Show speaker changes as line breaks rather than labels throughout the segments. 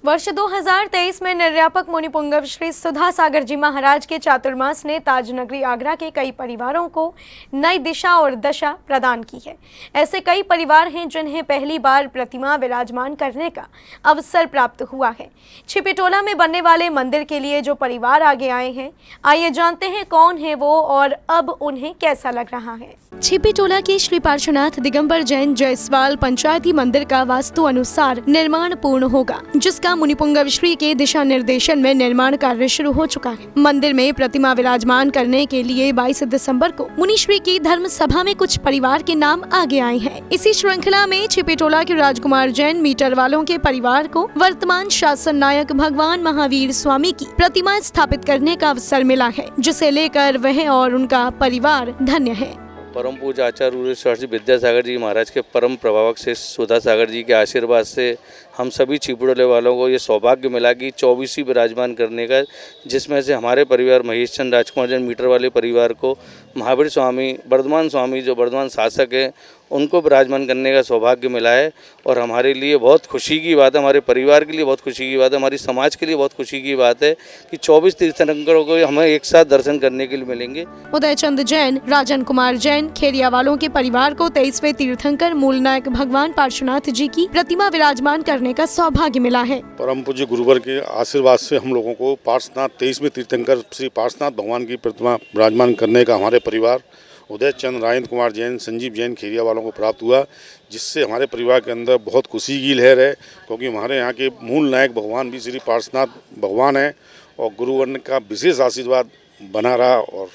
वर्ष 2023 में निर्यापक मुनिपुंगव श्री सुधा सागर जी महाराज के चातुर्मास ने ताजनगरी आगरा के कई परिवारों को नई दिशा और दशा प्रदान की है। ऐसे कई परिवार हैं जिन्हें पहली बार प्रतिमा विराजमान करने का अवसर प्राप्त हुआ है। छिपीटोला में बनने वाले मंदिर के लिए जो परिवार आगे आए हैं, आइए जानते हैं कौन है वो और अब उन्हें कैसा लग रहा है। छिपीटोला के श्री पार्श्वनाथ दिगंबर जैन जयसवाल पंचायती मंदिर का वास्तु अनुसार निर्माण पूर्ण होगा, जिसका मुनिपुंगव श्री के दिशा निर्देशन में निर्माण कार्य शुरू हो चुका है। मंदिर में प्रतिमा विराजमान करने के लिए 22 दिसंबर को मुनिश्री की धर्म सभा में कुछ परिवार के नाम आगे आए हैं। इसी श्रृंखला में छिपीटोला के राजकुमार जैन मीटर वालों के परिवार को वर्तमान शासन नायक भगवान महावीर स्वामी की प्रतिमा स्थापित करने का अवसर मिला है, जिसे लेकर वह और उनका परिवार धन्य है।
परम पूज्य आचार्य श्री विद्यासागर जी महाराज के परम प्रभावक से सुधा सागर जी के आशीर्वाद से हम सभी छिपीटोले वालों को ये सौभाग्य मिला कि 24 विराजमान करने का, जिसमें से हमारे परिवार महेश चंद राजकुमार जैन मीटर वाले परिवार को महावीर स्वामी वर्धमान स्वामी जो वर्धमान शासक है उनको विराजमान करने का सौभाग्य मिला है। और हमारे लिए बहुत खुशी की बात है, हमारे परिवार के लिए बहुत खुशी की बात है, हमारी समाज के लिए बहुत खुशी की बात है कि 24 तीर्थंकरों को हमें एक साथ दर्शन करने के लिए मिलेंगे।
उदय चंद जैन, राजन कुमार जैन, खेरिया वालों के परिवार को 23वें तीर्थंकर मूल नायक भगवान पार्श्वनाथ जी की प्रतिमा विराजमान करने का सौभाग्य मिला है।
परम पूज्य गुरुवर के आशीर्वाद से हम लोगों को पार्श्वनाथ 23वें तीर्थंकर श्री पार्श्वनाथ भगवान की प्रतिमा विराजमान करने का हमारे परिवार उदय चंद, राजेंद्र कुमार जैन, संजीव जैन खेरिया वालों को प्राप्त हुआ, जिससे हमारे परिवार के अंदर बहुत खुशी की लहर है, क्योंकि हमारे यहाँ के मूल नायक भगवान भी श्री पार्श्वनाथ भगवान है और गुरुवर का विशेष आशीर्वाद बना रहा। और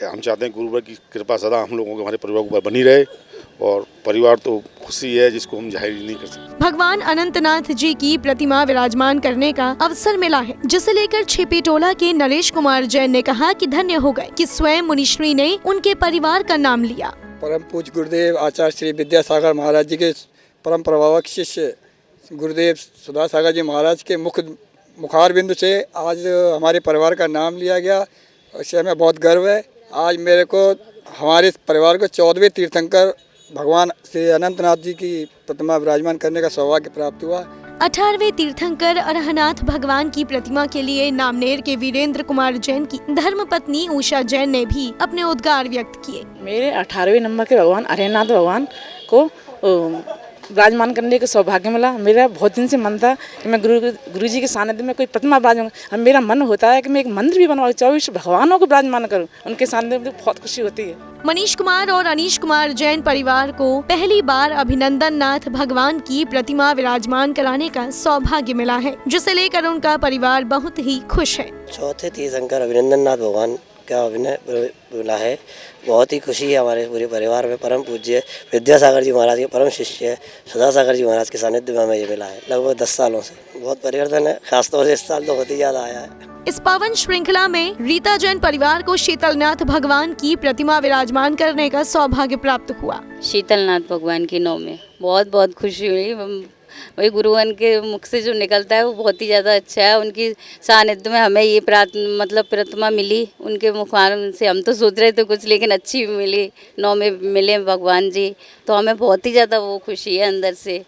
हम चाहते हैं गुरुवर की कृपा सदा हम लोगों के हमारे परिवार के ऊपर बनी रहे और परिवार तो खुशी है जिसको हम जाहिर नहीं कर सकते।
भगवान अनंतनाथ जी की प्रतिमा विराजमान करने का अवसर मिला है, जिसे लेकर छिपीटोला के नरेश कुमार जैन ने कहा कि धन्य हो गए कि स्वयं मुनिश्री ने उनके परिवार का नाम लिया।
परम पूज्य गुरुदेव आचार्य श्री विद्यासागर महाराज जी के परम प्रभावक शिष्य गुरुदेव सुधा सागर जी महाराज के मुखार बिंदु से आज हमारे परिवार का नाम लिया गया, इससे हमें बहुत गर्व है। आज मेरे को हमारे परिवार को 14वें तीर्थंकर भगवान श्री अनंतनाथ जी की प्रतिमा विराजमान करने का सौभाग्य प्राप्त हुआ।
18वें तीर्थंकर अरहनाथ भगवान की प्रतिमा के लिए नामनेर के वीरेंद्र कुमार जैन की धर्मपत्नी उषा जैन ने भी अपने उद्गार व्यक्त किए।
मेरे 18वें नंबर के भगवान अरहनाथ भगवान को विराजमान करने का सौभाग्य मिला। मेरा बहुत दिन से मन था कि मैं गुरु जी के सानिध्य में कोई प्रतिमा विराजमान, अब मेरा मन होता है कि मैं एक मंदिर भी बनवाऊं, 24 भगवानों को विराजमान करूं, उनके सानिध्य में बहुत खुशी होती है।
मनीष कुमार और अनीश कुमार जैन परिवार को पहली बार अभिनंदन नाथ भगवान की प्रतिमा विराजमान कराने का सौभाग्य मिला है, जिसे लेकर उनका परिवार बहुत ही खुश है।
चौथे तीर्थंकर अभिनंदन नाथ भगवान का अभिनय मिला है, बहुत ही खुशी है हमारे पूरे परिवार में। परम पूज्य विद्यासागर जी महाराज के परम शिष्य सुधा सागर जी महाराज के सानिध्य में हमें ये मिला है। लगभग 10 सालों से बहुत परिवर्तन है, खासतौर से इस साल तो बहुत ही ज्यादा आया है।
इस पावन श्रृंखला में रीता जैन परिवार को शीतलनाथ भगवान की प्रतिमा विराजमान करने का सौभाग्य प्राप्त हुआ।
शीतलनाथ भगवान की नौ में बहुत बहुत खुशी हुई। वही गुरुवन के मुख से जो निकलता है वो बहुत ही ज़्यादा अच्छा है। उनकी सानिध्य में हमें ये प्रतिमा मिली, उनके मुखार से हम तो सोच रहे थे कुछ, लेकिन अच्छी मिली, नौ में मिले भगवान जी, तो हमें बहुत ही ज़्यादा वो खुशी है अंदर से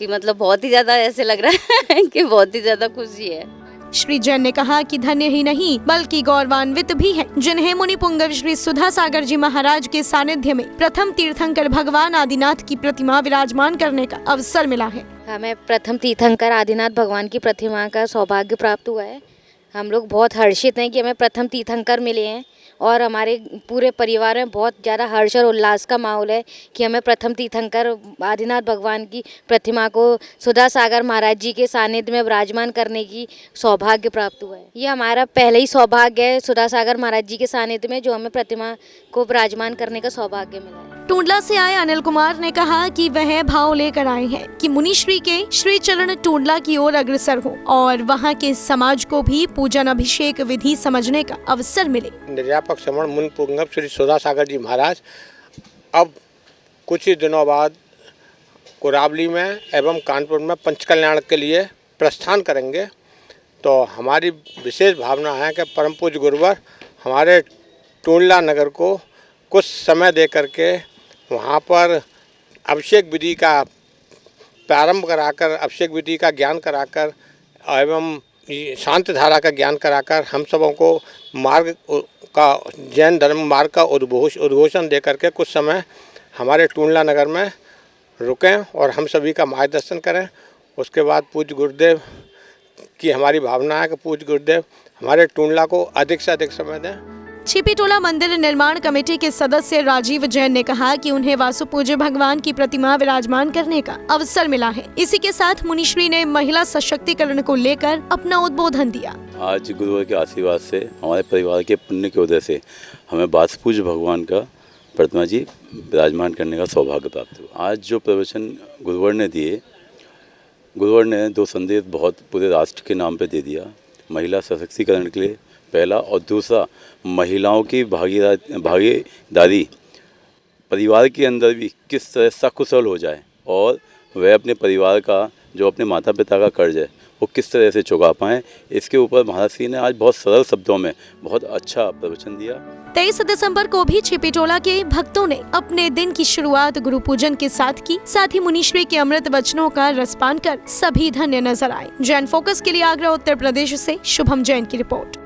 कि मतलब बहुत ही ज़्यादा ऐसे लग रहा है कि बहुत ही ज़्यादा खुशी है।
श्री जैन ने कहा कि धन्य ही नहीं बल्कि गौरवान्वित भी है जिन्हें मुनिपुंगव श्री सुधा सागर जी महाराज के सानिध्य में प्रथम तीर्थंकर भगवान आदिनाथ की प्रतिमा विराजमान करने का अवसर मिला है।
हमें प्रथम तीर्थंकर आदिनाथ भगवान की प्रतिमा का सौभाग्य प्राप्त हुआ है। हम लोग बहुत हर्षित हैं कि हमें प्रथम तीर्थंकर मिले हैं और हमारे पूरे परिवार में बहुत ज़्यादा हर्ष और उल्लास का माहौल है कि हमें प्रथम तीर्थंकर आदिनाथ भगवान की प्रतिमा को सुधा सागर महाराज जी के सानिध्य में विराजमान करने की सौभाग्य प्राप्त हुआ है। ये हमारा पहले ही सौभाग्य है सुधा सागर महाराज जी के सानिध्य में जो हमें प्रतिमा को विराजमान करने का सौभाग्य मिला है।
टूंडला से आए अनिल कुमार ने कहा कि वह भाव लेकर आए हैं कि मुनिश्री के श्री चरण टूंडला की ओर अग्रसर हो और वहां के समाज को भी पूजन अभिषेक विधि समझने का अवसर मिले।
निर्यापक श्रमण मुनिपुंगव श्री सुधा सागर जी महाराज अब कुछ ही दिनों बाद कोरावली में एवं कानपुर में पंचकल्याण के लिए प्रस्थान करेंगे, तो हमारी विशेष भावना है कि परम पूज्य गुरुवर हमारे टूंडला नगर को कुछ समय दे करके वहाँ पर अभिषेक विधि का प्रारंभ कराकर अभिषेक विधि का ज्ञान कराकर एवं शांत धारा का ज्ञान कराकर हम सबों को मार्ग का जैन धर्म मार्ग का उद्घोषण दे करके कुछ समय हमारे टूंडला नगर में रुकें और हम सभी का मार्गदर्शन करें। उसके बाद पूज्य गुरुदेव की हमारी भावना है कि पूज्य गुरुदेव हमारे टूंडला को अधिक से अधिक समय दें।
छिपीटोला मंदिर निर्माण कमेटी के सदस्य राजीव जैन ने कहा कि उन्हें वासु पूज्य भगवान की प्रतिमा विराजमान करने का अवसर मिला है। इसी के साथ मुनिश्री ने महिला सशक्तिकरण को लेकर अपना उद्बोधन दिया।
आज गुरुवर के आशीर्वाद से हमारे परिवार के पुण्य की वजह से हमें वासु पूज्य भगवान का प्रतिमा जी विराजमान करने का सौभाग्य प्राप्त हुआ। आज जो प्रवचन गुरुवर ने दिए, गुरुवर ने 2 संदेश बहुत पूरे राष्ट्र के नाम पे दे दिया। महिला सशक्तिकरण के लिए पहला, और दूसरा महिलाओं की भागीदारी परिवार के अंदर भी किस तरह सकुशल हो जाए और वह अपने परिवार का जो अपने माता पिता का कर्ज है वो किस तरह से चुका पाएँ। इसके ऊपर महाराज जी ने आज बहुत सरल शब्दों में बहुत अच्छा प्रवचन दिया।
23 दिसंबर को भी छिपीटोला के भक्तों ने अपने दिन की शुरुआत गुरु पूजन के साथ की। साथ ही मुनिश्री के अमृत वचनों का रसपान कर सभी धन्य नजर आए। जैन फोकस के लिए आगरा उत्तर प्रदेश से शुभम जैन की रिपोर्ट।